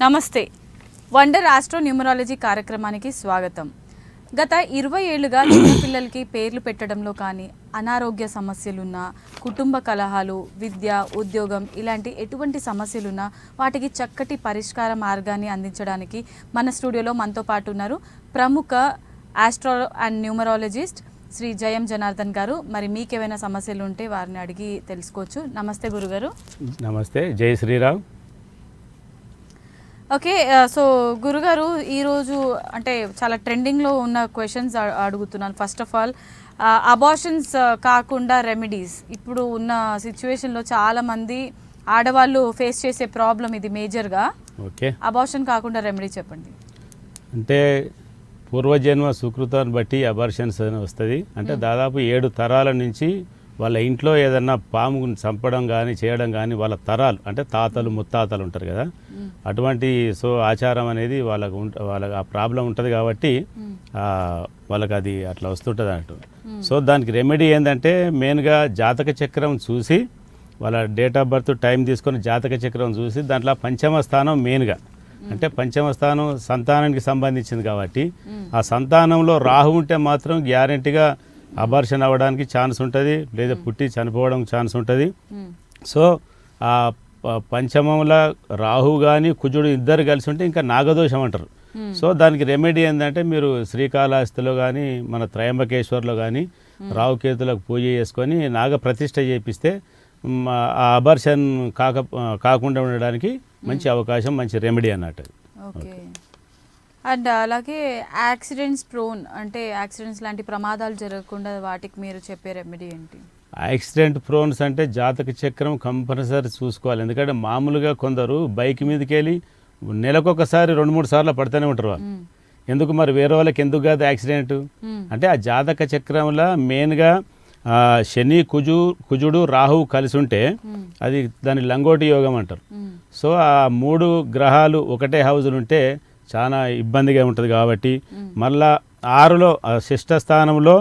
నమస్తే. Wonder astro numerology కార్యక్రమానికి స్వాగతం. గత 20 ఏళ్లుగా చిన్నపిల్లలకి పేర్లు పెట్టడంలో కానీ, అనారోగ్య సమస్యలున్నా, కుటుంబ కలహాలు, విద్య, ఉద్యోగం ఇలాంటి ఎటువంటి సమస్యలున్నా వాటికి చక్కటి పరిష్కార మార్గాన్ని అందించడానికి మన స్టూడియోలో మనతో పాటు ఉన్నారు ప్రముఖ ఆస్ట్రో అండ్ న్యూమరాలజిస్ట్ శ్రీ జయం జనార్దన్ గారు. మరి మీకేమైనా సమస్యలు ఉంటే వారిని అడిగి తెలుసుకోవచ్చు. నమస్తే గురుగారు. నమస్తే, జై శ్రీరామ్. ఓకే, సో గురుగారు ఈరోజు అంటే చాలా ట్రెండింగ్లో ఉన్న క్వశ్చన్స్ అడుగుతున్నాను. ఫస్ట్ ఆఫ్ ఆల్, అబార్షన్స్ కాకుండా రెమెడీస్. ఇప్పుడు ఉన్న సిచ్యువేషన్లో చాలామంది ఆడవాళ్ళు ఫేస్ చేసే ప్రాబ్లం ఇది మేజర్గా. ఓకే, అబార్షన్ కాకుండా రెమెడీ చెప్పండి. అంటే పూర్వజన్మ సుకృతాన్ని బట్టి అబార్షన్స్ అని వస్తుంది. అంటే దాదాపు 7 తరాల నుంచి వాళ్ళ ఇంట్లో ఏదన్నా పాముని చంపడం కానీ చేయడం కానీ వాళ్ళ తరాలు అంటే తాతలు ముత్తాతలు ఉంటారు కదా, అటువంటి ఆచారం అనేది వాళ్ళకి ఆ ప్రాబ్లం ఉంటుంది కాబట్టి వాళ్ళకి అది అట్లా వస్తుంటుంది అన్నట్టు. దానికి రెమెడీ ఏంటంటే మెయిన్గా జాతక చక్రం చూసి, వాళ్ళ డేట్ ఆఫ్ బర్త్ టైం తీసుకొని జాతక చక్రం చూసి దాంట్లో పంచమ స్థానం మెయిన్గా, అంటే పంచమ స్థానం సంతానానికి సంబంధించింది కాబట్టి ఆ సంతానంలో రాహు ఉంటే మాత్రం గ్యారెంటీగా అబార్షన్ అవ్వడానికి ఛాన్స్ ఉంటుంది, లేదా పుట్టి చనిపోవడం ఛాన్స్ ఉంటుంది. ఆ పంచమంలో రాహు కానీ కుజుడు ఇద్దరు కలిసి ఉంటే ఇంకా నాగదోషం అంటారు. దానికి రెమెడీ ఏంటంటే మీరు శ్రీకాళహస్తిలో కానీ మన త్రయంబకేశ్వర్లో కానీ రాహుకేతులకు పూజ చేసుకొని నాగ ప్రతిష్ఠ చేపిస్తే ఆ అబార్షన్ కాకుండా ఉండడానికి మంచి అవకాశం, మంచి రెమెడీ అన్నట్టు. ఓకే. అండ్ అలాగే యాక్సిడెంట్స్ ప్రోన్, అంటే యాక్సిడెంట్స్ లాంటి ప్రమాదాలు జరగకుండా వాటికి మీరు చెప్పే రెమెడీ ఏంటి? యాక్సిడెంట్ ప్రోన్స్ అంటే జాతక చక్రం కంపల్సరీ చూసుకోవాలి. ఎందుకంటే మామూలుగా కొందరు బైక్ మీదకి వెళ్ళి నెలకొకసారి 2-3 సార్లు పడుతూనే ఉంటారు వాళ్ళు. ఎందుకు మరి వేరే వాళ్ళకి ఎందుకు కాదు యాక్సిడెంట్ అంటే ఆ జాతక చక్రంలో మెయిన్గా శని కుజుడు రాహువు కలిసి ఉంటే అది దాని లంగోటి యోగం అంటారు. ఆ 3 గ్రహాలు ఒకటే హౌజులు ఉంటే చాలా ఇబ్బందిగా ఉంటుంది కాబట్టి మళ్ళా 6లో 6వ స్థానంలో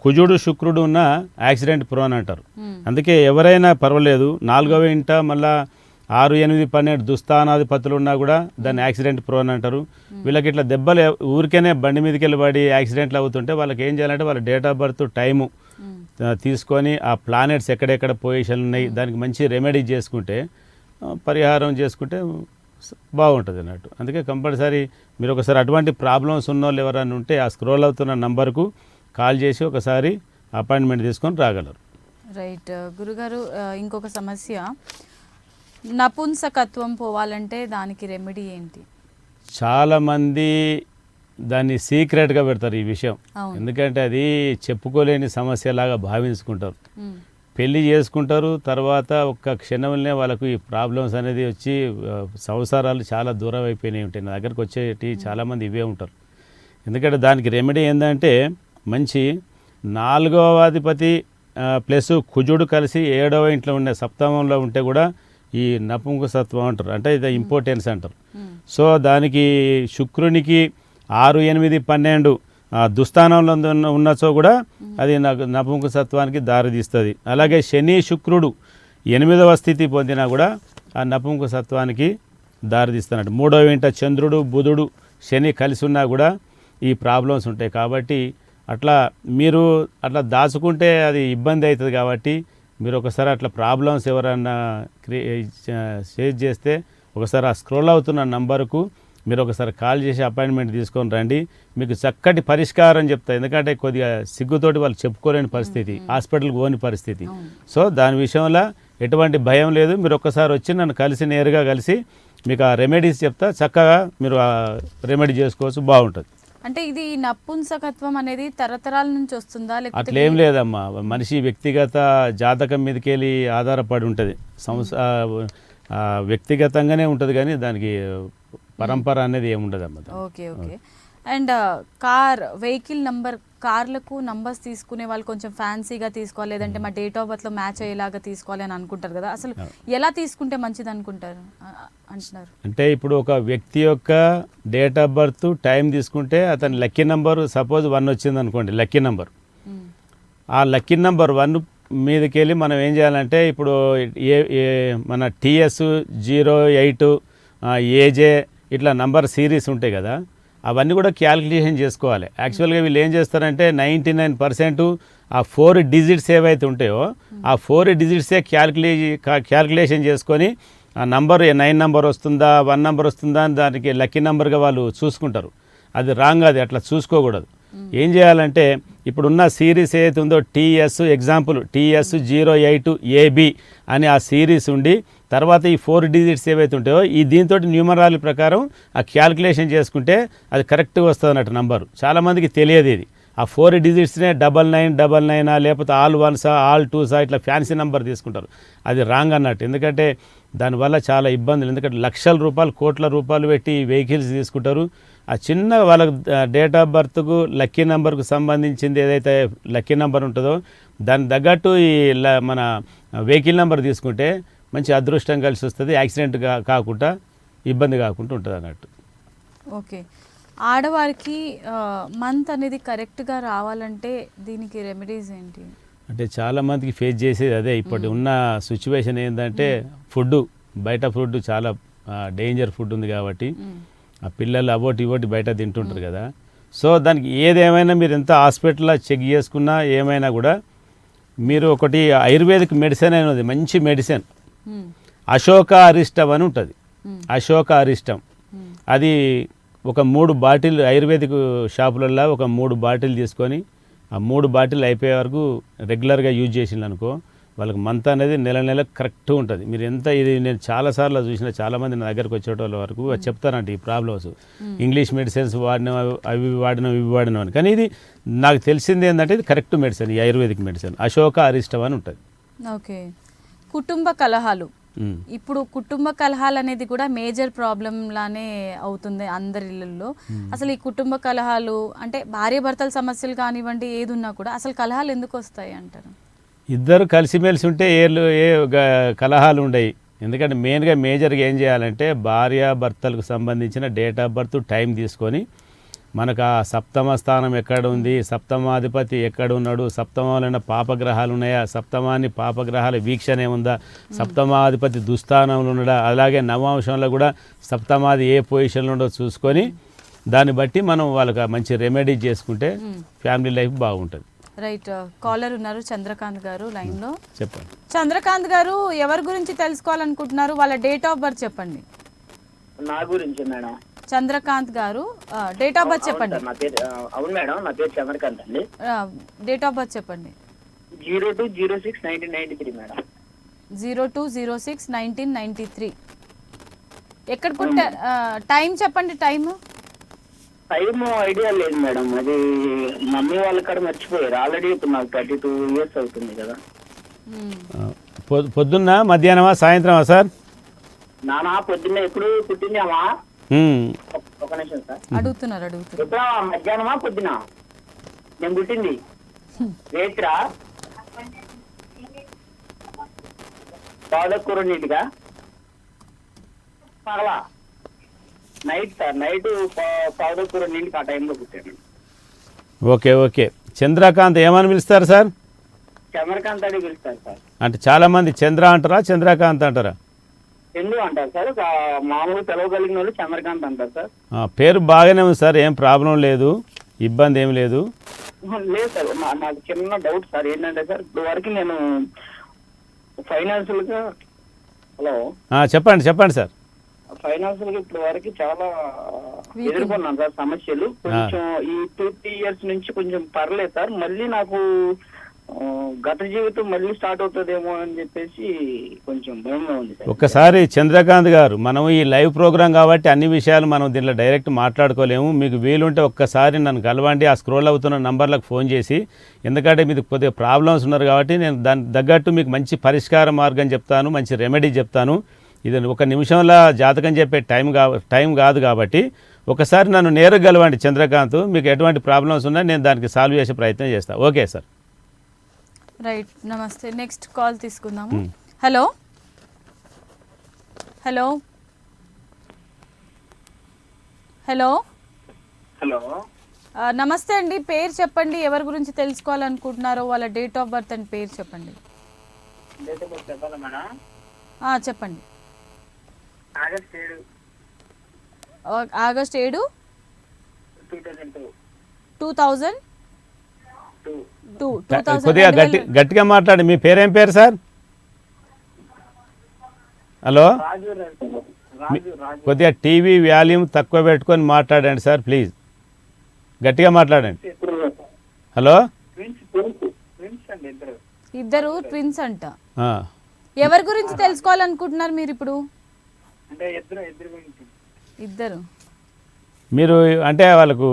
కుజుడు శుక్రుడు ఉన్న యాక్సిడెంట్ ప్రోన్ అంటారు. అందుకే ఎవరైనా పర్వాలేదు 4వ ఇంట మళ్ళా 6, 8, 12 దుస్థానాధిపతులు ఉన్నా కూడా దాన్ని యాక్సిడెంట్ ప్రోన్ అంటారు. వీళ్ళకి ఇట్లా దెబ్బలు ఊరికేనే బండి మీదకి వెళ్ళి పడి యాక్సిడెంట్లు అవుతుంటే వాళ్ళకి ఏం చేయాలంటే వాళ్ళ డేట్ ఆఫ్ బర్త్ టైము తీసుకొని ఆ ప్లానెట్స్ ఎక్కడెక్కడ పొజిషన్ ఉన్నాయి దానికి మంచి రెమెడీ చేసుకుంటే, పరిహారం చేసుకుంటే బాగుంటుంది అన్నట్టు. అందుకే కంపల్సరీ మీరు ఒకసారి అటువంటి ప్రాబ్లమ్స్ ఉన్న వాళ్ళు ఎవరైనా ఉంటే ఆ స్క్రోల్ అవుతున్న నంబర్కు కాల్ చేసి ఒకసారి అపాయింట్మెంట్ తీసుకొని రాగలరు. రైట్ గురుగారు, ఇంకొక సమస్య, నపుంసకత్వం పోవాలంటే దానికి రెమెడీ ఏంటి? చాలామంది దాన్ని సీక్రెట్గా పెడతారు ఈ విషయం. ఎందుకంటే అది చెప్పుకోలేని సమస్యలాగా భావించుకుంటారు. పెళ్ళి చేసుకుంటారు, తర్వాత ఒక్క క్షణంలోనే వాళ్ళకు ఈ ప్రాబ్లమ్స్ అనేది వచ్చి సంసారాలు చాలా దూరం అయిపోయినాయి ఉంటాయి. నా దగ్గరకు వచ్చేటి చాలామంది ఇవే ఉంటారు. ఎందుకంటే దానికి రెమెడీ ఏంటంటే మంచి 4వ అధిపతి ప్లస్ కుజుడు కలిసి 7వ ఇంట్లో ఉండే సప్తమంలో ఉంటే కూడా ఈ నపుంసకత్వం అంటారు, అంటే ఇది ఇంపార్టెన్స్ అంటారు. దానికి శుక్రునికి 6, 8, 12 దుస్థానంలో ఉన్నచో కూడా అది నపుంసకత్వానికి దారితీస్తుంది. అలాగే శని శుక్రుడు 8వ స్థితి పొందినా కూడా ఆ నపుంసకత్వానికి దారితీస్తున్నట్టు. 3వ ఇంట చంద్రుడు బుధుడు శని కలిసి ఉన్నా కూడా ఈ ప్రాబ్లమ్స్ ఉంటాయి. కాబట్టి మీరు అట్లా దాచుకుంటే అది ఇబ్బంది అవుతుంది. కాబట్టి మీరు ఒకసారి అట్లా ప్రాబ్లమ్స్ ఎవరన్నా షేర్ చేస్తే ఒకసారి ఆ స్క్రోల్ అవుతున్న నంబరుకు మీరు ఒకసారి కాల్ చేసి అపాయింట్మెంట్ తీసుకొని రండి, మీకు చక్కటి పరిష్కారం చెప్తా. ఎందుకంటే కొద్దిగా సిగ్గుతోటి వాళ్ళు చెప్పుకోలేని పరిస్థితి, హాస్పిటల్కి పోని పరిస్థితి. దాని విషయంలో ఎటువంటి భయం లేదు. మీరు ఒక్కసారి వచ్చి నన్ను నేరుగా కలిసి మీకు ఆ రెమెడీస్ చెప్తా, చక్కగా మీరు ఆ రెమెడీ చేసుకోవచ్చు, బాగుంటుంది. అంటే ఇది నపుంసకత్వం అనేది తరతరాల నుంచి వస్తుందా? అట్లేం లేదమ్మా, మనిషి వ్యక్తిగత జాతకం మీదకి వెళ్ళి ఆధారపడి ఉంటుంది. వ్యక్తిగతంగానే ఉంటుంది కానీ దానికి పరంపర అనేది ఏముండదమ్మా. Okay okay. And vehicle number, కార్లకు నంబర్స్ తీసుకునే వాళ్ళు కొంచెం ఫ్యాన్సీగా తీసుకోవాలి, లేదంటే మా డేట్ ఆఫ్ బర్త్లో మ్యాచ్ అయ్యేలాగా తీసుకోవాలి అని అనుకుంటారు కదా, అసలు ఎలా తీసుకుంటే మంచిది అనుకుంటారు అంటున్నారు? అంటే ఇప్పుడు ఒక వ్యక్తి యొక్క డేట్ ఆఫ్ బర్త్ టైం తీసుకుంటే అతని లక్కీ నెంబర్ సపోజ్ 1 వచ్చింది అనుకోండి, లక్కీ నెంబర్. ఆ లక్కీ నెంబర్ 1 మీదకి వెళ్ళి మనం ఏం చేయాలంటే ఇప్పుడు మన TS 08 AJ ఇట్లా నంబర్ సిరీస్ ఉంటాయి కదా, అవన్నీ కూడా క్యాలిక్యులేషన్ చేసుకోవాలి. యాక్చువల్గా వీళ్ళు ఏం చేస్తారంటే 99% ఆ 4 డిజిట్స్ ఏవైతే ఉంటాయో ఆ 4 డిజిట్సే క్యాలిక్యులేషన్ చేసుకొని ఆ నంబర్ 9 నంబర్ వస్తుందా 1 నంబర్ వస్తుందా అని దానికి లక్కీ నెంబర్గా వాళ్ళు చూసుకుంటారు. అది రాంగ్, అది అట్లా చూసుకోకూడదు. ఏం చేయాలంటే ఇప్పుడున్న సిరీస్ ఏదైతే ఉందో టీఎస్, ఎగ్జాంపుల్ TS08AB అని ఆ సిరీస్ ఉండి తర్వాత ఈ 4 డిజిట్స్ ఏవైతే ఉంటాయో ఈ దీంతో న్యూమరాలజీ ప్రకారం ఆ క్యాలిక్యులేషన్ చేసుకుంటే అది కరెక్ట్గా వస్తుంది అన్నట్టు నంబరు. చాలామందికి తెలియదు ఇది. ఆ 4 డిజిట్స్నే 9999 లేకపోతే ఆల్ 1సా ఆల్ 2సా ఇట్లా ఫ్యాన్సీ నెంబర్ తీసుకుంటారు. అది రాంగ్ అన్నట్టు. ఎందుకంటే దానివల్ల చాలా ఇబ్బందులు. ఎందుకంటే లక్షల రూపాయలు కోట్ల రూపాయలు పెట్టి వెహికల్స్ తీసుకుంటారు. ఆ చిన్న వాళ్ళ డేట్ ఆఫ్ బర్త్కు లక్కీ నెంబర్కు సంబంధించింది ఏదైతే లక్కీ నెంబర్ ఉంటుందో దానికి తగ్గట్టు ఈ మన వెహికల్ నెంబర్ తీసుకుంటే మంచి అదృష్టం కలిసి వస్తుంది. యాక్సిడెంట్ కాకుండా ఇబ్బంది కాకుండా ఉంటుంది అన్నట్టు. ఓకే, ఆడవారికి మంత్ అనేది కరెక్ట్గా రావాలంటే దీనికి రెమెడీస్ ఏంటి? అంటే చాలామందికి ఫేస్ చేసేది అదే. ఇప్పటి ఉన్న సిచ్యువేషన్ ఏంటంటే ఫుడ్, బయట ఫుడ్ చాలా డేంజర్ ఫుడ్ ఉంది కాబట్టి ఆ పిల్లలు అవోటి ఇవోటి బయట తింటుంటారు కదా. సో దానికి ఏదేమైనా మీరు ఎంత హాస్పిటల్లో చెక్ చేసుకున్నా ఏమైనా కూడా మీరు ఒకటి ఆయుర్వేదిక్ మెడిసిన్ అనేది మంచి మెడిసిన్ అశోక అరిష్టం అని ఉంటుంది. అశోక అరిష్టం అది ఒక 3 బాటిల్ ఆయుర్వేదిక్ షాపులలో ఒక 3 బాటిల్ తీసుకొని ఆ 3 బాటిల్ అయిపోయే వరకు రెగ్యులర్గా యూజ్ చేసింది అనుకో వాళ్ళకి మంత్ అనేది నెల కరెక్ట్ ఉంటుంది. మీరు ఎంత ఇది నేను చాలాసార్లు చూసిన, చాలామంది నా దగ్గరకు వచ్చేటోళ్ళ వరకు చెప్తారంటే ఈ ప్రాబ్లమ్స్ ఇంగ్లీష్ మెడిసిన్స్ వాడినాం అవి వాడినాం అని. కానీ ఇది నాకు తెలిసింది ఏంటంటే ఇది కరెక్ట్ మెడిసిన్, ఈ ఆయుర్వేదిక్ మెడిసిన్ అశోక అరిష్టం అని ఉంటుంది. ఓకే, కుటుంబ కలహాలు. ఇప్పుడు కుటుంబ కలహాలు అనేది కూడా మేజర్ ప్రాబ్లం లానే అవుతుంది అందరి ఇళ్ళల్లో. అసలు ఈ కుటుంబ కలహాలు అంటే భార్యాభర్తల సమస్యలు కానివ్వండి ఏది ఉన్నా కూడా అసలు కలహాలు ఎందుకు వస్తాయి అంటారు? ఇద్దరు కలిసిమెలిసి ఉంటే ఏ కలహాలు ఉండవు. ఎందుకంటే మేజర్గా ఏం చేయాలంటే భార్యాభర్తలకు సంబంధించిన డేట్ ఆఫ్ బర్త్ టైం తీసుకొని మనకు ఆ సప్తమ స్థానం ఎక్కడ ఉంది, సప్తమాధిపతి ఎక్కడ ఉన్నాడు, సప్తమంలో పాపగ్రహాలు ఉన్నాయా, సప్తమాన్ని పాపగ్రహాల వీక్షణ ఏముందా, సప్తమాధిపతి దుస్థానంలో ఉన్నాడా, అలాగే నవాంశంలో కూడా సప్తమాది ఏ పొజిషన్లో ఉండో చూసుకొని దాన్ని బట్టి మనం వాళ్ళకి మంచి రెమెడీ చేసుకుంటే ఫ్యామిలీ లైఫ్ బాగుంటుంది. రైట్, కాలర్ ఉన్నారు చంద్రకాంత్ గారు లైన్లో. చెప్పండి చంద్రకాంత్ గారు, ఎవరి గురించి తెలుసుకోవాలనుకుంటున్నారు? వాళ్ళ డేట్ ఆఫ్ బర్త్ చెప్పండి. నా గురించి మేడం. చంద్రకాంత్ గారు డేట్ ఆఫ్ బర్త్ చెప్పండి. అవును మేడం, నా పేరు చంద్రకాంత్ అండి. డేట్ ఆఫ్ బర్త్ చెప్పండి. 02/06/1993 మేడం. 02/06/1993. ఎక్కడ పుట్టా? టైం చెప్పండి. టైం ఐడియా లేదు మేడం, అది మమ్మీ వాళ్ళ కాడ మర్చిపోయారు. ఆల్రెడీ ఇప్పుడు నాకు 32 years అవుతుంది కదా. పొద్దున్న మధ్యాహ్నమా సాయంత్రమా సార్? నానా పొద్దున్న ఎప్పుడు పుట్టిందామా? ఒక నిమిషం సార్, అడుగుతున్నారు. ఎప్పుడా మధ్యాహ్నమా పొద్దున? నేను పుట్టింది రేత్రా 12:02 పగలా నైట్ సార్, నైట్ 12:02 ఆ టైంలో పుట్టాను. ఓకే. చంద్రకాంత్ ఏమని పిలుస్తారు సార్? చంద్రకాంత్ అని పిలుస్తారు సార్. అంటే చాలా మంది చంద్ర అంటారా, చంద్రకాంత్ అంటారా? ఎందుకు అంటారు సార్, మామూలు తెలవగలిగిన వాళ్ళు చంద్రకాంత్ అంటారు సార్. పేరు బాగానే ఉంది సార్, ఏం ప్రాబ్లం లేదు, ఇబ్బంది ఏం లేదు. లేదు సార్, నాకు చిన్న డౌట్ సార్. ఏంటంటే సార్, ఇప్పుడు వరకు నేను ఫైనాన్షియల్ గా చెప్పండి సార్. ఫైనాన్షియల్ గా ఇప్పుడు వరకు చాలా ఎదుర్కొన్నాను సార్ సమస్యలు. కొంచెం ఈ 2-3 years నుంచి కొంచెం పర్లేదు సార్. మళ్ళీ నాకు గత జీవితం మళ్ళీ స్టార్ట్ అవుతుందేమో అని చెప్పేసి కొంచెం భయంగా ఉంది సార్. ఒక్కసారి చంద్రకాంత్ గారు, మనం ఈ లైవ్ ప్రోగ్రామ్ కాబట్టి అన్ని విషయాలు మనం దీంట్లో డైరెక్ట్ మాట్లాడుకోలేము. మీకు వీలుంటే ఒక్కసారి నన్ను కలవండి, ఆ స్క్రోల్ అవుతున్న నంబర్లకు ఫోన్ చేసి. ఎందుకంటే మీకు కొద్దిగా ప్రాబ్లమ్స్ ఉన్నారు కాబట్టి నేను దానికి తగ్గట్టు మీకు మంచి పరిష్కార మార్గం చెప్తాను, మంచి రెమెడీ చెప్తాను. ఇది 1 నిమిషంలో జాతకం చెప్పే టైం కాదు కాబట్టి ఒకసారి నన్ను నేరుగా కలవండి చంద్రకాంత్. మీకు ఎటువంటి ప్రాబ్లమ్స్ ఉన్నా నేను దానికి సాల్వ్ చేసే ప్రయత్నం చేస్తాను. Okay sir. రైట్, నమస్తే. నెక్స్ట్ కాల్ తీసుకుందాము. హలో. నమస్తే అండి, పేరు చెప్పండి. ఎవరి గురించి తెలుసుకోవాలనుకుంటున్నారో వాళ్ళ డేట్ ఆఫ్ బర్త్ అండ్ పేరు చెప్పండి. చెప్పాలా మేడం? చెప్పండి. ఆగస్ట్ 7, 2002. 2002. కొద్దిగా గట్టిగా మాట్లాడి. మీ పేరేం పేరు సార్? హలో, రాజు రాజు రాజు కొద్దిగా టీవీ వాల్యూమ్ తక్కువ పెట్టుకొని మాట్లాడండి సార్ ప్లీజ్. గట్టిగా మాట్లాడండి. హలో, ట్విన్స్ అండి ఇద్దరు. ఇద్దరు ట్విన్స్ అంట. ఆ, ఎవరి గురించి తెలుసుకోవాలనుకుంటున్నారు మీరు ఇప్పుడు? అంటే ఇద్దరు గురించి. ఇద్దరు మీరు అంటే వాళ్ళకు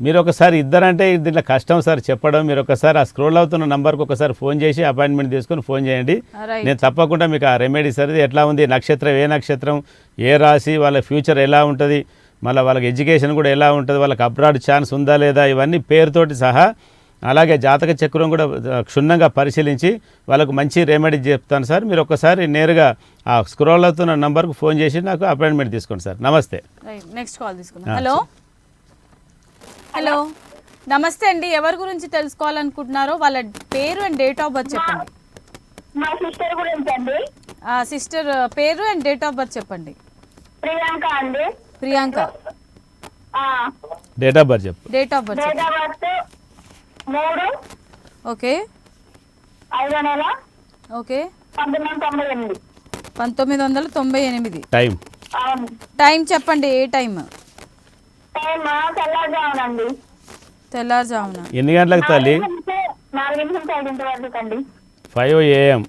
మీరు ఒకసారి ఇద్దరంటే దీంట్లో కష్టం సార్ చెప్పడం. మీరు ఒకసారి ఆ స్క్రోల్ అవుతున్న నంబర్కి ఒకసారి ఫోన్ చేసి అపాయింట్మెంట్ తీసుకొని ఫోన్ చేయండి. రైట్. నేను తప్పకుండా మీకు ఆ రెమెడీ సార్ ఇది ఎట్లా ఉంది, నక్షత్రం ఏ నక్షత్రం, ఏ రాశి, వాళ్ళ ఫ్యూచర్ ఎలా ఉంటుంది, మళ్ళీ వాళ్ళకి ఎడ్యుకేషన్ కూడా ఎలా ఉంటుంది, వాళ్ళకి అబ్రాడ్ ఛాన్స్ ఉందా లేదా, ఇవన్నీ పేరుతోటి సహా, అలాగే జాతక చక్రం కూడా క్షుణ్ణంగా పరిశీలించి వాళ్ళకు మంచి రెమెడీ చెప్తాను సార్. మీరు ఒకసారి నేరుగా ఆ స్క్రోల్ అవుతున్న నంబర్కు ఫోన్ చేసి నాకు అపాయింట్మెంట్ తీసుకోండి సార్. నమస్తే. రైట్, నెక్స్ట్ కాల్ తీసుకుందాం. హలో హలో, నమస్తే అండి. ఎవరి గురించి తెలుసుకోవాలనుకుంటున్నారో వాళ్ళ పేరు అండ్ డేట్ ఆఫ్ బర్త్ చెప్పండి. మా సిస్టర్ గురించి అండి. సిస్టర్ పేరు అండ్ డేట్ ఆఫ్ బర్త్ చెప్పండి. ప్రియాంక అండి. ప్రియాంక. డేట్ ఆఫ్ బర్త్ చెప్పు. Date of birth date of birth 3 okay 5వ నెల ఓకే 1998. 1998. టైం అవును. టైం చెప్పండి. ఏ టైం? టైం తెల్లవారుజామునండి. తెల్లారుజామున. ఎన్ని గంటలకు తల్లి? 4 నుంచి 5 వరకు అండి. 5 AM.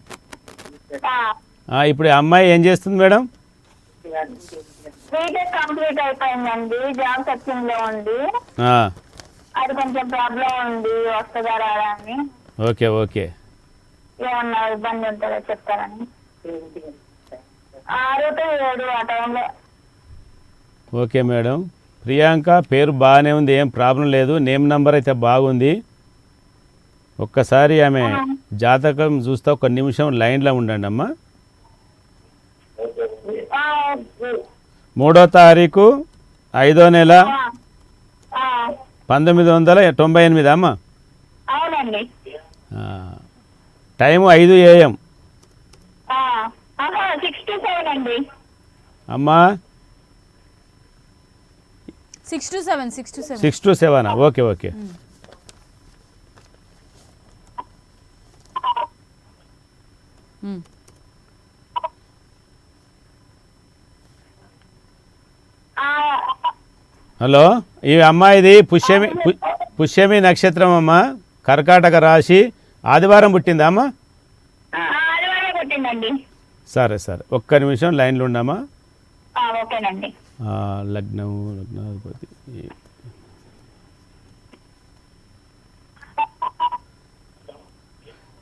ఇప్పుడు ఈ అమ్మాయి ఏం చేస్తుంది మేడం? బీటెక్ కంప్లీట్ అయిపోయిందండి. జాబ్ సర్చింగ్ లో ఉంది. ఆ, అది కొంచెం ప్రాబ్లం ఉంది, వస్తుందా రాదా అని. Okay okay. ఏమన్నా ఇబ్బంది ఉంటుందో చెప్తారని. 6 to 7 ఆ టైంలో. Okay madam. ప్రియాంక పేరు బాగానే ఉంది, ఏం ప్రాబ్లం లేదు. నేమ్ నంబర్ అయితే బాగుంది. ఒక్కసారి ఆమె జాతకం చూస్తే ఒక నిమిషం లైన్లో ఉండండి అమ్మా. 3వ తారీఖు 5వ నెల 1998 అమ్మా. అవునండి. Time 5 AM. 6 to 7 అండి. అమ్మా 6 to 7. 6 to 7. Okay okay. Hello, ఈ అమ్మాయిది పుష్యమి నక్షత్రం అమ్మా, కర్కాటక రాశి, ఆదివారం పుట్టిందా అమ్మా? ఆదివారం పుట్టిందండి. సరే సరే, ఒక్క నిమిషం లైన్లో ఉండమ్మా. ఓకేనండి. లగ్నాధిపతి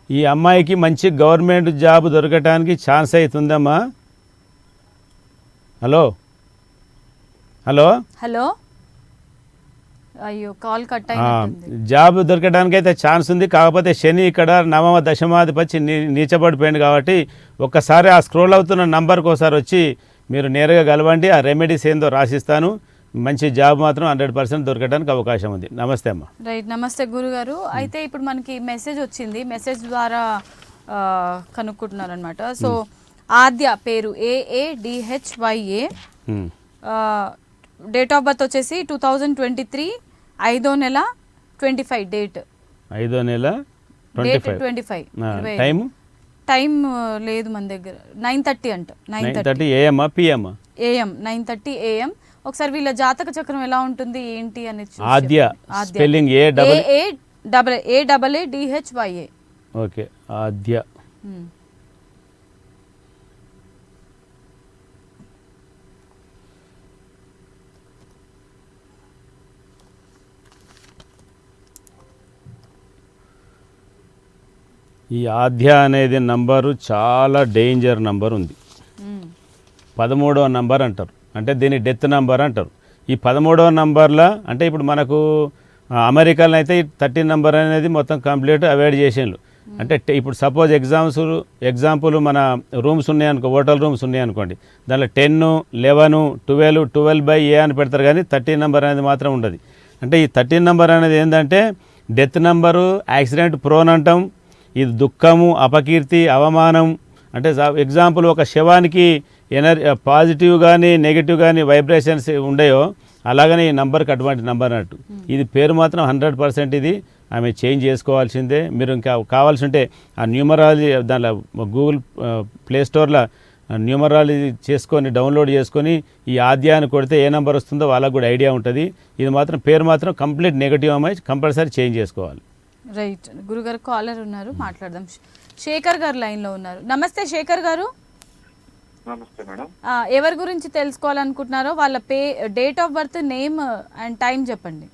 ఈ అమ్మాయికి మంచి గవర్నమెంట్ జాబ్ దొరకటానికి ఛాన్స్ అవుతుందమ్మా. హలో హలో హలో, అయ్యో కాల్ కట్ అయింది. జాబ్ దొరకడానికి అయితే ఛాన్స్ ఉంది. కాకపోతే శని ఇక్కడ 9వ దశమాధిపతి నీచబడిపోయింది కాబట్టి ఒక్కసారి ఆ స్క్రోల్ అవుతున్న నంబర్కి ఒకసారి వచ్చి మీరు నేరుగా కలవండి. ఆ రెమెడీస్ ఏందో రాసిస్తాను. మంచి జాబ్ మాత్రం 100% దొరకడానికి అవకాశం ఉంది. నమస్తే అమ్మా. రైట్, నమస్తే గురుగారు. అయితే ఇప్పుడు మనకి మెసేజ్ వచ్చింది, మెసేజ్ ద్వారా కనుక్కుంటున్నారు అనమాట. సో ఆద్య పేరు AADHYA, డేట్ ఆఫ్ బర్త్ వచ్చేసి 2023 5వ నెల 25 డేట్. 5వ నెల 25. టైం లేదు మన దగ్గర. 9:30 అంట. 9:30 AM PM. AM 9:30 AM. ఒకసారి వీళ్ళ జాతక చక్రం ఎలా ఉంటుంది ఏంటి అనేది ఆద్య స్పెల్లింగ్ AADHYA. ఓకే, ఆద్య. ఈ ఆద్య అనేది నంబరు చాలా డేంజర్ నంబర్ ఉంది. 13వ నంబర్ అంటారు, అంటే దీన్ని డెత్ నంబర్ అంటారు. ఈ 13వ నంబర్లో అంటే ఇప్పుడు మనకు అమెరికాలో అయితే 13 నంబర్ అనేది మొత్తం కంప్లీట్ అవాయిడ్ చేసేళ్ళు. అంటే ఇప్పుడు సపోజ్ ఎగ్జాంపుల్ మన రూమ్స్ ఉన్నాయనుకో, హోటల్ రూమ్స్ ఉన్నాయనుకోండి, దాంట్లో 10, 11, 12/A అని పెడతారు, కానీ 13 నంబర్ అనేది మాత్రం ఉండదు. అంటే ఈ 13 నంబర్ అనేది ఏంటంటే డెత్ నంబరు, యాక్సిడెంట్ ప్రోన్ అంటాం. ఇది దుఃఖము, అపకీర్తి, అవమానం. అంటే ఎగ్జాంపుల్ ఒక శవానికి పాజిటివ్ కానీ నెగిటివ్ కానీ వైబ్రేషన్స్ ఉండయో అలాగనే ఈ నంబర్కి అటువంటి నంబర్ అన్నట్టు. ఇది పేరు మాత్రం 100% ఇది ఆమె చేంజ్ చేసుకోవాల్సిందే. మీరు ఇంకా కావాల్సి ఉంటే ఆ న్యూమరాలజీ దానిలో గూగుల్ ప్లే స్టోర్లో న్యూమరాలజీ చేసుకొని డౌన్లోడ్ చేసుకొని ఈ ఆద్యాన్ని కొడితే ఏ నెంబర్ వస్తుందో వాళ్ళకు కూడా ఐడియా ఉంటుంది. ఇది మాత్రం పేరు మాత్రం కంప్లీట్ నెగిటివ్ అమ్మాయి, కంపల్సరీ చేంజ్ చేసుకోవాలి. రైట్. గురుగారు కాలర్ ఉన్నారు, మాట్లాడదాం. శేఖర్ గారు లైన్లో ఉన్నారు. నమస్తే శేఖర్ గారు. నమస్తే మేడం. ఎవరి గురించి తెలుసుకోవాలనుకుంటున్నారో వాళ్ళ date of birth, name and time చెప్పండి.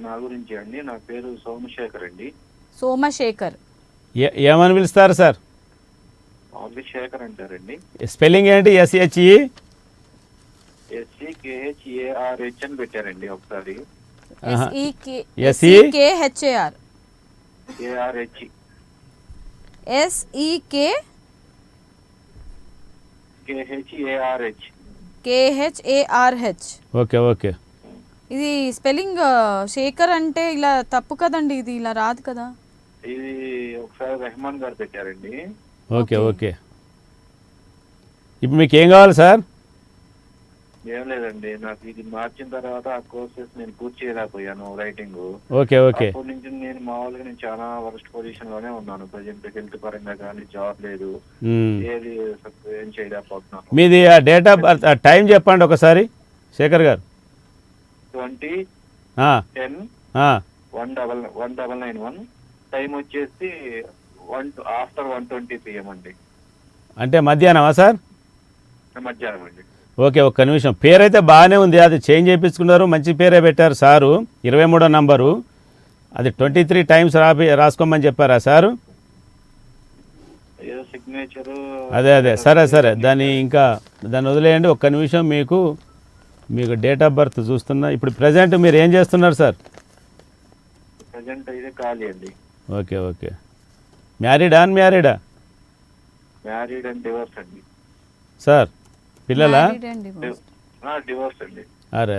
నా గురించి అండి, నా పేరు సోమశేఖర్ అండి. సోమశేఖర్. ఏమని పిలుస్తారు సార్? ఓన్లీ శేఖర్ అంటారండి. స్పెల్లింగ్ ఏంటి? SHE SEKHARH అని పెట్టారండి ఒకసారి. SEKHAR ARH KHARH. Okay okay. ఇది స్పెల్లింగ్ శేఖర్ అంటే ఇలా తప్పు కదండి, ఇది ఇలా రాదు కదా. ఇది ఒకసారి రెహమాన్ గారు పెట్టారండి. Okay okay. ఇప్పుడు మీకు ఏం కావాలి సార్? ఏం లేదండి, నాకు ఇది మార్చిన తర్వాత ఆ కోర్సెస్ నేను పూర్తి చేయలేకపోయాను రైటింగ్. Okay okay. అప్పటి నుంచి నేను మామూలుగా నేను చాలా వర్స్ట్ పొజిషన్ లోనే ఉన్నాను. ప్రజెంట్ హెల్త్ పరంగా కానీ జాబ్ లేదు, ఏది ఏం చేయలేకపోతున్నాను. మీది ఆ డేట్ ఆఫ్ బర్త్ టైం చెప్పండి ఒకసారి శేఖర్ గారు. 20/10/1991. టైం వచ్చేసి ఆఫ్టర్ 1:20 PM అండి. అంటే మధ్యాహ్నమా సార్? మధ్యాహ్నం అండి. ఓకే, ఒక్క నిమిషం. పేరైతే బాగానే ఉంది, అది చేంజ్ చేయించుకున్నారు, మంచి పేరే పెట్టారు సారు. 23వ నంబరు అది 23 టైమ్స్ రాసుకోమని చెప్పారా సారు? ఏదో సిగ్నేచరు. అదే సరే సరే, దాన్ని వదిలేయండి. ఒక్క నిమిషం, మీకు డేట్ ఆఫ్ బర్త్ చూస్తున్నా. ఇప్పుడు ప్రజెంట్ మీరు ఏం చేస్తున్నారు సార్? ప్రజెంట్ అయితే ఖాళీ అండి. Okay okay. మ్యారీడా అన్మ్యారీడా? మ్యారీడ్ అండ్ డివోర్స్ అండి. సార్ పిల్లలా? డివోర్స్ అండి. అరే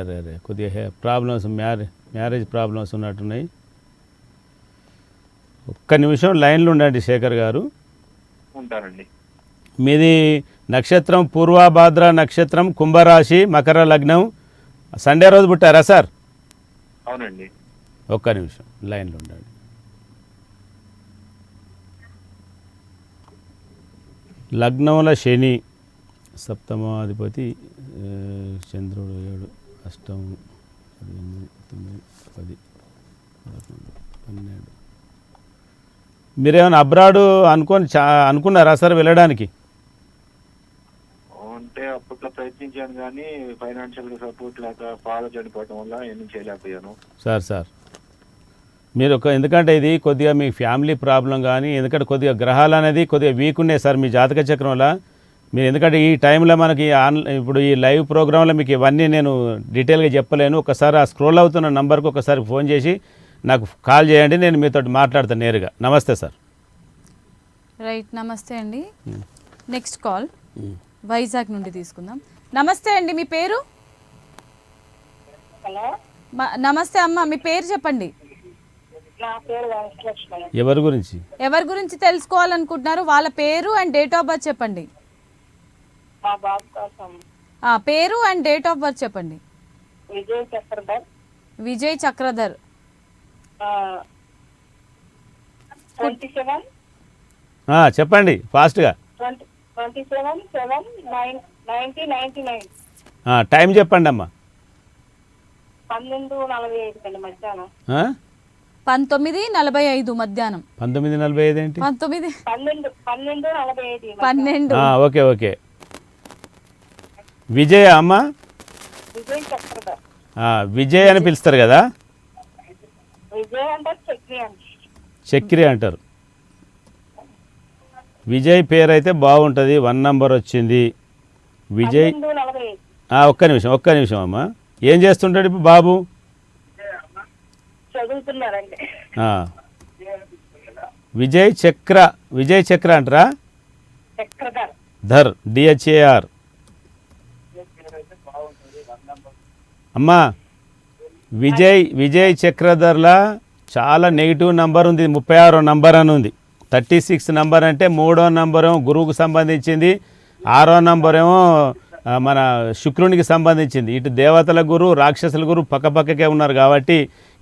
కొద్దిగా ప్రాబ్లమ్స్, మ్యారేజ్ ప్రాబ్లమ్స్ ఉన్నట్టున్నాయి. ఒక్క నిమిషం లైన్లో ఉండండి శేఖర్ గారు. ఉంటానండి. మీది నక్షత్రం పూర్వభాద్ర నక్షత్రం, కుంభరాశి, మకర లగ్నం, సండే రోజు పుట్టారా సార్? అవునండి. ఒక్క నిమిషం లైన్లో ఉండండి. లగ్నంలో శని, సప్తమాధిపతి చంద్రుడు 7, అష్టం 8, 9, 10, 11, 12. మీరేమైనా అబ్రాడ్ అనుకున్నారా సార్ వెళ్ళడానికి? అంటే అప్పట్లో ప్రయత్నించాను కానీ ఫైనాన్షియల్ గా సపోర్ట్ లేక ఫాదర్ చనిపోవడం వల్ల ఏమీ చేయలేకపోయాను. సార్ మీరు ఎందుకంటే ఇది కొద్దిగా మీ ఫ్యామిలీ ప్రాబ్లం కానీ, ఎందుకంటే కొద్దిగా గ్రహాలు అనేది కొద్దిగా వీక్ ఉన్నాయి సార్ మీ జాతక చక్రంలో. మీరు ఎందుకంటే ఈ టైంలో మనకి ఇప్పుడు ఈ లైవ్ ప్రోగ్రాంలో మీకు ఇవన్నీ నేను డీటెయిల్గా చెప్పలేను. ఒకసారి ఆ స్క్రోల్ అవుతున్న నంబర్కి ఒకసారి ఫోన్ చేసి నాకు కాల్ చేయండి, నేను మీతో మాట్లాడతాను నేరుగా. నమస్తే సార్. రైట్, నమస్తే అండి. నెక్స్ట్ కాల్ వైజాగ్ నుండి తీసుకుందాం. నమస్తే అండి, మీ పేరు? హలో, నమస్తే అమ్మ, మీ పేరు చెప్పండి. నా పేరు వెంకటలక్ష్మి. ఎవరి గురించి తెలుసుకోవాలనుకుంటున్నారు? వాళ్ళ పేరు అండ్ డేట్ ఆఫ్ బర్త్ చెప్పండి. మా బాబు కోసం. పేరు అండ్ డేట్ ఆఫ్ బర్త్ చెప్పండి. విజయ్ చక్రధర్. 27. చెప్పండి ఫాస్ట్గా. 27/7/1999. టైం చెప్పండి అమ్మా. 12:45 మధ్యాహ్నం. 19:45 మధ్యాహ్నం. 19:45 ఏంటి? 12:45. Okay okay. విజయ అమ్మా? విజయ్ చక్రధర్. విజయ్ అని పిలుస్తారు కదా? విజయ్ అంటారు, చక్రి అంటారు. విజయ్ పేరు అయితే బాగుంటుంది. 1 నంబర్ వచ్చింది విజయ్. 12:45. ఒక్క నిమిషం అమ్మా. ఏం చేస్తుంటాడు ఇప్పుడు బాబు? చదువుతున్నారండి. విజయ్ చక్ర అంటారా? ధర్, DHAR. అమ్మా విజయ్ చక్రధర్లా చాలా నెగిటివ్ నంబర్ ఉంది. 36వ నంబర్ అని ఉంది. 36 నంబర్ అంటే 3వ నంబరు గురువుకు సంబంధించింది. 6వ నంబర్ ఏమో మన శుక్రునికి సంబంధించింది. ఇటు దేవతల గురు రాక్షసుల గురు పక్కపక్కకే ఉన్నారు కాబట్టి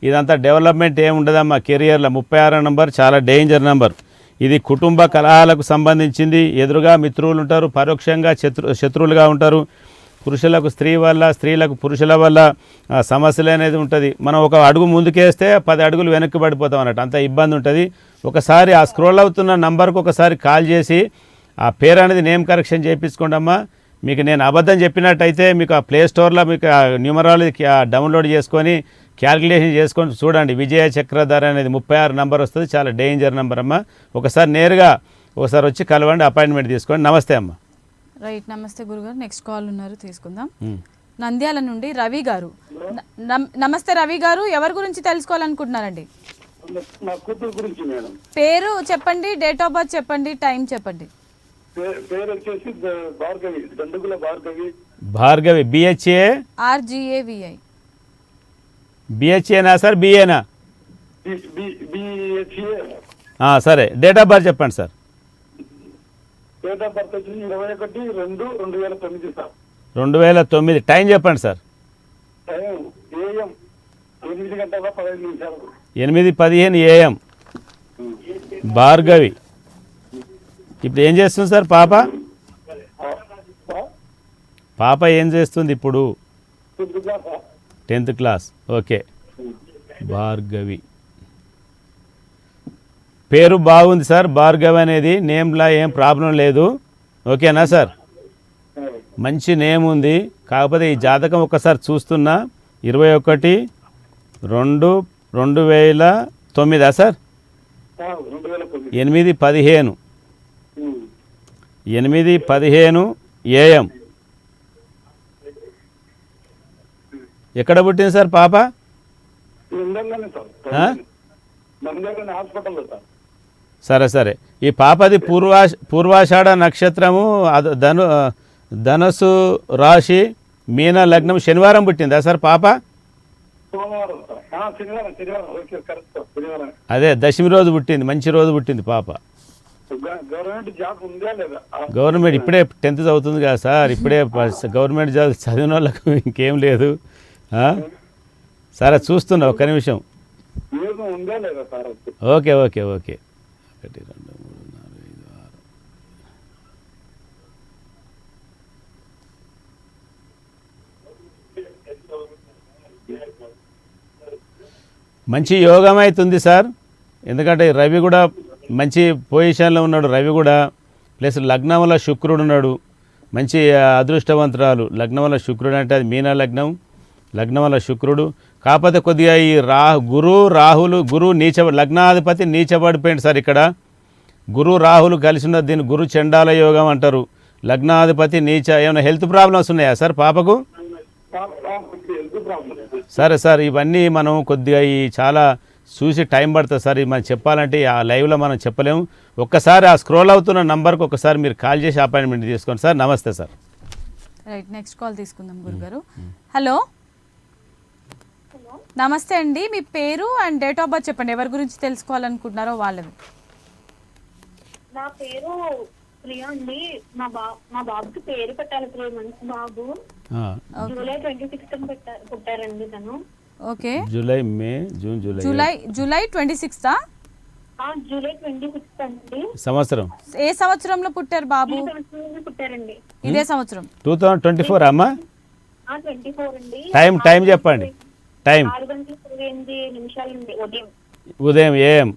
ఇదంతా డెవలప్మెంట్ ఏమి ఉండదమ్మా కెరియర్లో. 36వ నంబర్ చాలా డేంజర్ నంబర్. ఇది కుటుంబ కలహాలకు సంబంధించింది. ఎదురుగా మిత్రులు ఉంటారు, పరోక్షంగా శత్రువులుగా ఉంటారు. పురుషులకు స్త్రీ వల్ల, స్త్రీలకు పురుషుల వల్ల సమస్యలు అనేది ఉంటుంది. మనం ఒక అడుగు ముందుకేస్తే 10 అడుగులు వెనక్కి పడిపోతాం అన్నట్టు, అంత ఇబ్బంది ఉంటుంది. ఒకసారి ఆ స్క్రోల్ అవుతున్న నంబర్కు ఒకసారి కాల్ చేసి ఆ పేరు అనేది నేమ్ కరెక్షన్ చేయించుకోండి అమ్మా. మీకు నేను అబద్ధం చెప్పినట్టయితే మీకు ఆ ప్లే స్టోర్లో మీకు న్యూమరాలజీ డౌన్లోడ్ చేసుకొని క్యాల్కులేషన్ చేసుకొని చూడండి. విజయ చక్రధర అనేది 36 నంబర్ వస్తుంది. చాలా డేంజర్ నెంబర్ అమ్మ. ఒకసారి నేరుగా ఒకసారి వచ్చి కలవండి, అపాయింట్మెంట్ తీసుకోండి. నమస్తే అమ్మ. రైట్, నమస్తే గురుగారు. నెక్స్ట్ కాల్ ఉన్నారు, తీసుకుందాం. నంద్యాల నుండి రవి గారు. నమస్తే రవి గారు, ఎవరి గురించి తెలుసుకోవాలనుకుంటున్నారండి? నా కూతురు గురించి మేడం. పేరు చెప్పండి, డేట్ ఆఫ్ బర్త్ చెప్పండి, టైం చెప్పండి. పేరు వచ్చేసి భార్గవి, దండుగుల భార్గవి. భార్గవి బిహెచ్ఏ RGAVI. బిహెచ్ఏనా సార్, బిఏనా? సరే, డేట్ ఆఫ్ బర్త్ చెప్పండి సార్. డేట్ ఆఫ్ బర్త్ వచ్చేసి 21/2/2009 సార్. 2009. టైం చెప్పండి sir. Time AM 8:15 8:15 AM. Bhargavi ఇప్పుడు ఏం చేస్తుంది సార్ పాప? పాప ఏం చేస్తుంది ఇప్పుడు? 10th class. ఓకే. భార్గవి పేరు బాగుంది సార్. భార్గవి అనేది నేమ్లా ఏం ప్రాబ్లం లేదు. ఓకేనా సార్? మంచి నేమ్ ఉంది. కాకపోతే ఈ జాతకం ఒకసారి చూస్తున్నా. 21/2/2009 సార్. 8:15 AM. ఎక్కడ పుట్టింది సార్ పాప? హాస్పిటల్లో సార్. సరే సరే. ఈ పాపది పూర్వాషాఢ నక్షత్రము, ధనస్సు రాశి, మీన లగ్నం, శనివారం పుట్టిందా సార్ పాప? సోమవారం సార్. శనివారం. ఓకే, కరెక్ట్ సార్, శనివారం. అదే దశమి రోజు పుట్టింది, మంచి రోజు పుట్టింది పాప. గవర్నమెంట్ జాబ్ ఉందా లేదా? గవర్నమెంట్ ఇప్పుడే 10th చదువుతుంది కదా సార్. ఇప్పుడే గవర్నమెంట్ జాబ్ చదివిన వాళ్ళకు ఇంకేం లేదు. సరే చూస్తున్నా, ఒక్క నిమిషం. ఉందా లేదా సార్? ఓకే. 1 2 3 4 5 6. మంచి యోగం అవుతుంది సార్. ఎందుకంటే రవి కూడా మంచి పొజిషన్లో ఉన్నాడు. రవి కూడా ప్లస్ లగ్నం వల్ల శుక్రుడు ఉన్నాడు. మంచి అదృష్టవంతురాలు. లగ్నం వల్ల శుక్రుడు అంటే అది మీన లగ్నం, లగ్నం వల్ల శుక్రుడు. కాకపోతే కొద్దిగా ఈ రాహులు లగ్నాధిపతి నీచబడిపోయింది సార్. ఇక్కడ గురు రాహులు కలిసి ఉన్నది, దీన్ని గురు చండాల యోగం అంటారు. లగ్నాధిపతి నీచ. ఏమైనా హెల్త్ ప్రాబ్లమ్స్ ఉన్నాయా సార్ పాపకు? సరే సార్, ఇవన్నీ మనం కొద్దిగా చాలా చూసి టైం పడుతుంది సార్. ఇది మనం చెప్పాలంటే ఆ లైవ్లో మనం చెప్పలేము. ఒక్కసారి ఆ స్క్రోల్ అవుతున్న నంబర్కి ఒకసారి మీరు కాల్ చేసి అపాయింట్మెంట్ తీసుకోండి సార్. నమస్తే సార్. రైట్, నెక్స్ట్ కాల్ తీసుకుందాం గురుగారు. హలో, నమస్తే అండి. మీ పేరు అండ్ డేట్ ఆఫ్ బర్త్ చెప్పండి, ఎవరి గురించి తెలుసుకోవాలనుకుంటున్నారో వాళ్ళవి. నా పేరు ప్రియా అండి. మా బాబుకి పేరు పెట్టాలి. 3 months బాబు. జూలై 26th పుట్టారండి తను. Okay. July, May, June, July 26th. July 26th అండి. సంవత్సరం ఏ సంవత్సరంలో పుట్టారు బాబు? పుట్టారండి. ఇదే సంవత్సరం 2024 అమ్మా. 24 అండి. టైం చెప్పండి. టైం 6:08 ఉదయం. ఉదయం AM.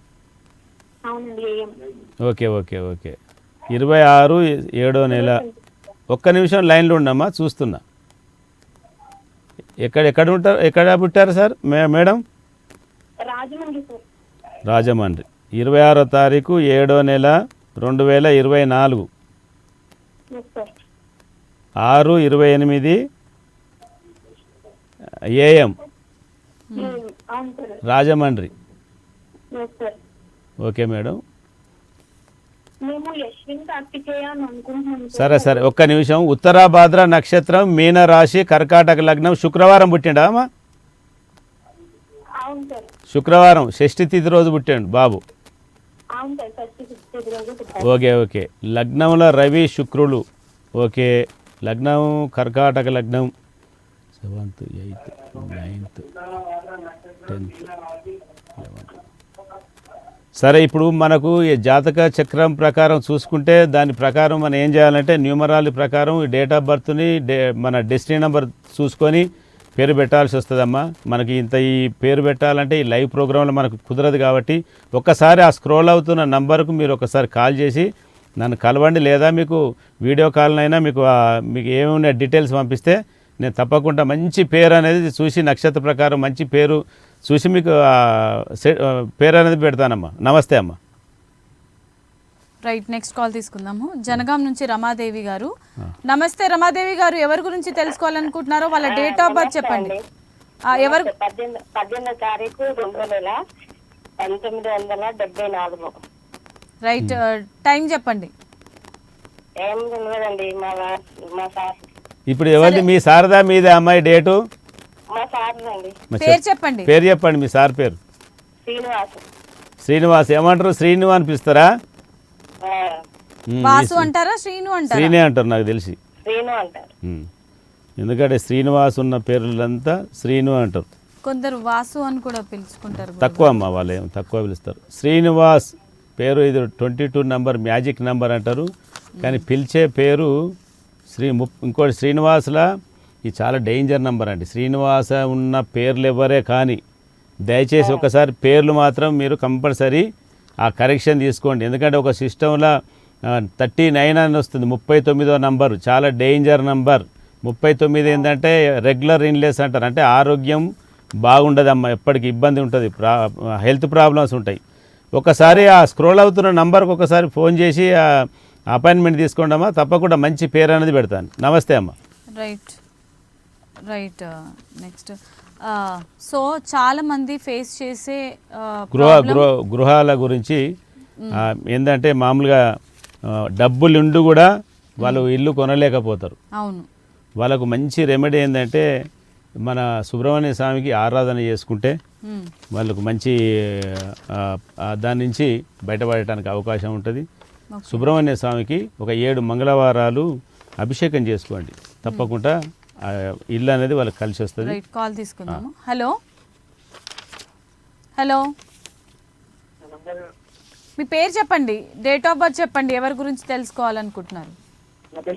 అవునండి, AM. ఓకే. 26/7 ఒక్క నిమిషం లైన్లో ఉండమ్మా, చూస్తున్నా. ఎక్కడ పుట్టారు sir madam? Rajahmundry sir. Rajahmundry. 26వ తారీఖు 7వ నెల 2024. 6:28 AM. రాజమండ్రి. Okay madam. మేము యశ్విన్ కార్తికేయ అని అనుకుంటున్నాం. సరే ఒక్క నిమిషం. ఉత్తరాభాద్ర నక్షత్రం, మీన రాశి, కర్కాటక లగ్నం, శుక్రవారం పుట్టిండా అమ్మా? అవును సార్. శుక్రవారం షష్ఠి తిథి రోజు పుట్టాడు బాబు. అవును సార్, 1st 6th రోజు పుట్టారు. ఓకే. లగ్నంలో రవి శుక్రులు ఓకే. లగ్నం కర్కాటక లగ్నం, 7th 8th 9th 10th 11th. సరే, ఇప్పుడు మనకు ఈ జాతక చక్రం ప్రకారం చూసుకుంటే దాని ప్రకారం మనం ఏం చేయాలంటే న్యూమరాలజీ ప్రకారం ఈ డేట్ ఆఫ్ బర్త్ని మన డెస్టినీ నెంబర్ చూసుకొని పేరు పెట్టాల్సి వస్తుందమ్మా. మనకి ఇంత ఈ పేరు పెట్టాలంటే ఈ లైవ్ ప్రోగ్రాంలో మనకు కుదరదు కాబట్టి ఒక్కసారి ఆ స్క్రోల్ అవుతున్న నంబర్కు మీరు ఒకసారి కాల్ చేసి నన్ను కలవండి, లేదా మీకు వీడియో కాల్నైనా మీకు ఏమైనా డీటెయిల్స్ పంపిస్తే నేను తప్పకుండా మంచి పేరు అనేది చూసి నక్షత్ర ప్రకారం మంచి పేరు చూసి మీకు పేరు అనేది పెడతానమ్మా. నమస్తే అమ్మా. రైట్, నెక్స్ట్ కాల్ తీసుకుందాము. జనగాం నుంచి రమాదేవి గారు. నమస్తే రమాదేవి గారు, ఎవరి గురించి తెలుసుకోవాలనుకుంటున్నారో వాళ్ళ డేట్ ఆఫ్ బర్త్ చెప్పండి. ఎవరు? 18వ తారీఖు 1974. రైట్, టైం చెప్పండి. ఏం తెలియదండి, మా సార్. ఇప్పుడు ఎవరిది, మీ సారదా మీదే అమ్మాయి డేటు? మా సార్ అండి. పేరు చెప్పండి. పేరు చెప్పండి, మీ సార్ పేరు. శ్రీనివాసు. శ్రీనివాస్. ఏమంటారు, శ్రీను అని పిలుస్తారా? వాసు అంటారా, శ్రీను అంటారా? శ్రీనే అంటారు నాకు తెలిసి. శ్రీను అంటారు. ఎందుకంటే శ్రీనివాస్ ఉన్న పేర్లంతా శ్రీను అంటారు. కొందరు వాసు అని కూడా పిలుచుకుంటారు. తక్కువ అమ్మ, వాళ్ళు ఏం తక్కువ పిలుస్తారు. శ్రీనివాస్ పేరు ఇది 22 నంబర్, మ్యాజిక్ నంబర్ అంటారు. కానీ పిలిచే పేరు ఇంకోటి శ్రీనివాసులా, ఇది చాలా డేంజర్ నంబర్ అండి. శ్రీనివాస ఉన్న పేర్లు ఎవరే కానీ దయచేసి ఒకసారి పేర్లు మాత్రం మీరు కంపల్సరీ ఆ కరెక్షన్ తీసుకోండి. ఎందుకంటే ఒక సిస్టంలో 39 అని వస్తుంది, 39వ నంబరు, చాలా డేంజర్ నంబర్. 39 ఏంటంటే రెగ్యులర్ ఇన్లెస్ అంటారు, అంటే ఆరోగ్యం బాగుండదమ్మా, ఎప్పటికి ఇబ్బంది ఉంటుంది, హెల్త్ ప్రాబ్లమ్స్ ఉంటాయి. ఒకసారి ఆ స్క్రోల్ అవుతున్న నంబర్కి ఒకసారి ఫోన్ చేసి అపాయింట్మెంట్ తీసుకోండి అమ్మా, తప్పకుండా మంచి పేరు అనేది పెడతాను. నమస్తే అమ్మ. Right right, next. సో చాలా మంది ఫేస్ చేసే గృహాల గురించి ఏంటంటే మామూలుగా డబ్బులుండి కూడా వాళ్ళు ఇల్లు కొనలేకపోతారు. అవును. వాళ్ళకు మంచి రెమెడీ ఏంటంటే మన సుబ్రహ్మణ్య స్వామికి ఆరాధన చేసుకుంటే వాళ్ళకు మంచి దాని నుంచి బయటపడటానికి అవకాశం ఉంటుంది. సుబ్రహ్మణ్య స్వామికి ఒక 7 మంగళవారాలు అభిషేకం చేసుకోండి, తప్పకుండా ఇల్లు అనేది వాళ్ళకి కలిసి వస్తుంది. రైట్, కాల్ తీసుకుందాము. హలో హలో, మీ పేరు చెప్పండి, డేట్ ఆఫ్ బర్త్ చెప్పండి, ఎవరి గురించి తెలుసుకోవాలనుకుంటున్నారు?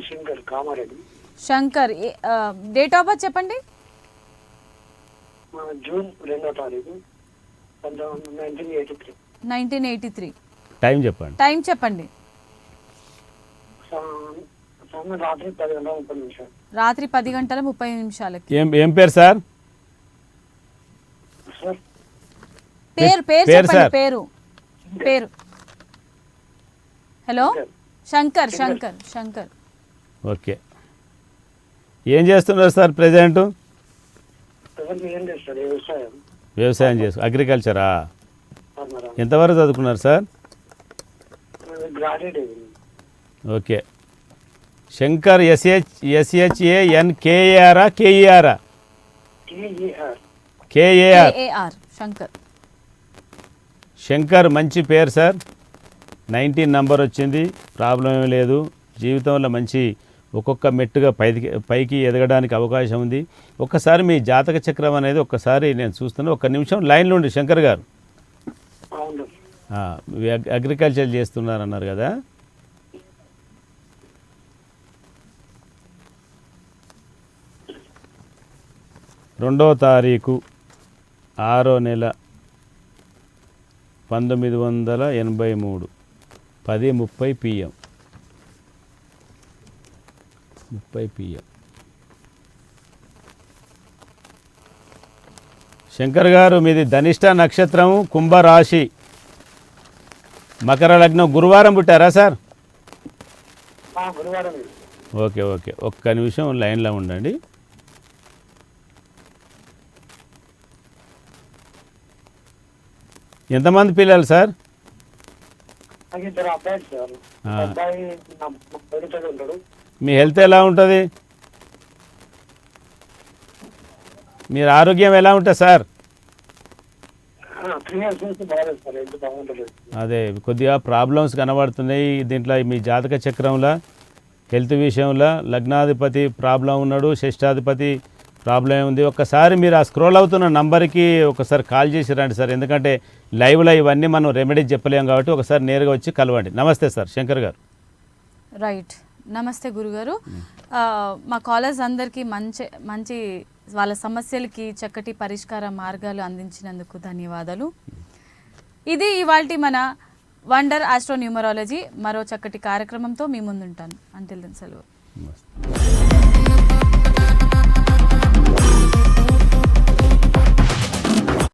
Shankar Kamareddy. Shankar, date of birth చెప్పండి. జూన్ 2వ తారీఖు 1983. 1983. టైం చెప్పండి. టైం చెప్పండి. రాత్రి 10:30 రాత్రి 10:30 ఏం పేరు సార్? పేరు చెప్పండి. పేరు. హలో, శంకర్. ఓకే, ఏం చేస్తున్నారు సార్ ప్రెజెంట్? వ్యవసాయం చేస్తూ, అగ్రికల్చరా? ఎంతవరకు చదువుకున్నారు sir? Okay. Shankar SHANKARA KERA? KAR. Shankar మంచి పేరు సార్. 19 నంబర్ వచ్చింది, ప్రాబ్లం ఏమీ లేదు. జీవితంలో మంచి ఒక్కొక్క మెట్టుగా పైకి ఎదగడానికి అవకాశం ఉంది. ఒక్కసారి మీ జాతక చక్రం అనేది ఒక్కసారి నేను చూస్తున్నాను. 1 నిమిషం లైన్లో ఉండి. శంకర్ గారు, అగ్రికల్చర్ చేస్తున్నారన్నారు కదా, రెండవ తారీఖు 6వ నెల 1983 10:30 PM. 30 PM. శంకర్ గారు, మీది ధనిష్ట నక్షత్రం, కుంభరాశి, మకర లగ్నం, గురువారం పుట్టారా సార్? ఓకే, 1 నిమిషం లైన్లో ఉండండి. ఎంతమంది పిల్లలు సార్? మీ హెల్త్ ఎలా ఉంటుంది? మీరు ఆరోగ్యం ఎలా ఉంటుంది సార్? అదే కొద్దిగా ప్రాబ్లమ్స్ కనబడుతున్నాయి దీంట్లో. మీ జాతక చక్రంలో హెల్త్ విషయంలో లగ్నాధిపతి ప్రాబ్లం ఉన్నాడు, షష్టాధిపతి ప్రాబ్లం ఉంది. ఒక్కసారి మీరు ఆ స్క్రోల్ అవుతున్న నంబర్కి ఒకసారి కాల్ చేసి రండి సార్, ఎందుకంటే లైవ్లో ఇవన్నీ మనం రెమెడీ చెప్పలేం కాబట్టి ఒకసారి నేరుగా వచ్చి కలవండి. నమస్తే సార్, శంకర్ గారు. రైట్, నమస్తే గురుగారు. మా కాలర్స్ అందరికీ మంచి మంచి వాళ్ళ సమస్యలకి చక్కటి పరిష్కార మార్గాలు అందించినందుకు ధన్యవాదాలు. ఇది ఇవాల్టి మన వండర్ ఆస్ట్రో న్యూమరాలజీ. మరో చక్కటి కార్యక్రమంతో మీ ముందుంటాను. అంటిల్ దెన్ సెలవు. నమస్తే.